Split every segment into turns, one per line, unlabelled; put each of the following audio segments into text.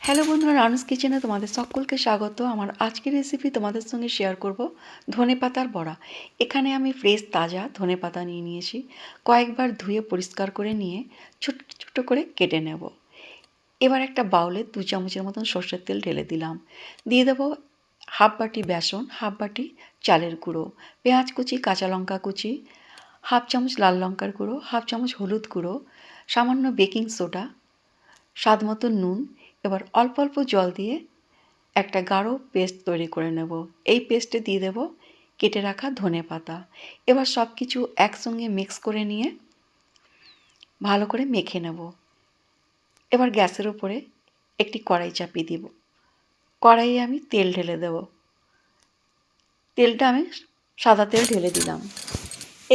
Hello বন্ধুরা, রানুস কিচেনে তোমাদের সকলকে স্বাগত। আমার আজকের রেসিপি তোমাদের সঙ্গে শেয়ার করব ধনেপাতার বড়া। এখানে আমি ফ্রেশ তাজা ধনেপাতা নিয়ে নিয়েছি। কয়েকবার ধুয়ে পরিষ্কার করে নিয়ে ছোট ছোট করে কেটে নেব। এবার একটা বাউলে 2 চামচের মতন সর্ষের তেল ঢেলে দিলাম। দিয়ে দেবো হাফ বাটি বেসন, হাফ বাটি চালের গুঁড়ো, পেঁয়াজ কুচি, কাঁচা লঙ্কা কুচি, হাফ চামচ লাল লঙ্কার গুঁড়ো, হাফ চামচ হলুদ গুঁড়ো, সামান্য বেকিং সোডা, স্বাদ মতো নুন। এবার অল্প অল্প জল দিয়ে একটা গাঢ় পেস্ট তৈরি করে নেব। এই পেস্টে দিয়ে দেব কেটে রাখা ধনেপাতা। এবার সব কিছু একসঙ্গে মিক্স করে নিয়ে ভালো করে মেখে নেব। এবার গ্যাসের উপরে একটি কড়াই চাপিয়ে দিব। কড়াইয়ে আমি তেল ঢেলে দেব। তেলটা আমি সাদা তেল ঢেলে দিলাম।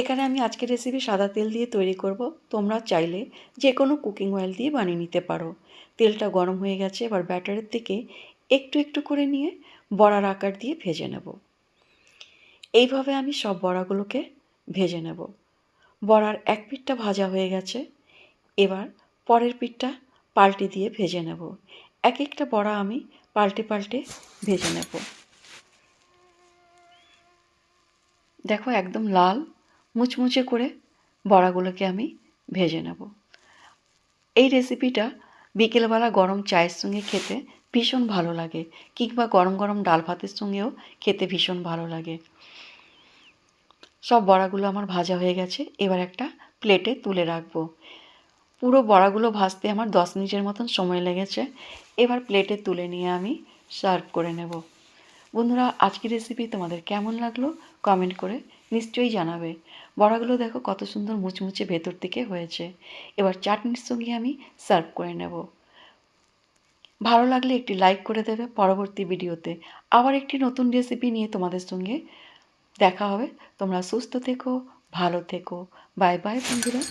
এখানে আমি আজকের রেসিপি সাদা তেল দিয়ে তৈরি করব। তোমরা চাইলে যে কোনো কুকিং অয়েল দিয়ে বানিয়ে নিতে পারো। তেলটা গরম হয়ে গেছে। এবার ব্যাটারের থেকে একটু একটু করে নিয়ে বড়ার আকার দিয়ে ভেজে নেব। এইভাবে আমি সব বড়াগুলোকে ভেজে নেব। বড়ার এক পিঠটা ভাজা হয়ে গেছে। এবার পরের পিঠটা পাল্টে দিয়ে ভেজে নেব। এক একটা বড়া আমি পাল্টে পাল্টে ভেজে নেব। দেখো একদম লাল মুচমুচে করে বড়াগুলোকে আমি ভেজে নেব। এই রেসিপিটা বিকেলবেলা গরম চায়ের সঙ্গে খেতে ভীষণ ভালো লাগে, কিংবা গরম গরম ডাল ভাতের সঙ্গেও খেতে ভীষণ ভালো লাগে। সব বড়াগুলো আমার ভাজা হয়ে গেছে। এবার একটা প্লেটে তুলে রাখবো। পুরো বড়াগুলো ভাজতে আমার 10 মিনিটের মতন সময় লেগেছে। এবার প্লেটে তুলে নিয়ে আমি সার্ভ করে নেব। বন্ধুরা, আজকের রেসিপি তোমাদের কেমন লাগলো কমেন্ট করে নিশ্চয়ই জানাবে। বড়াগুলো দেখো কত সুন্দর মুচমুচে ভেতর থেকে হয়েছে। এবার চাটনির সঙ্গে আমি সার্ভ করে নেব। ভালো লাগলে একটি লাইক করে দেবে। পরবর্তী ভিডিওতে আবার একটি নতুন রেসিপি নিয়ে তোমাদের সঙ্গে দেখা হবে। তোমরা সুস্থ থেকো, ভালো থেকো। বাই বাই বন্ধুরা।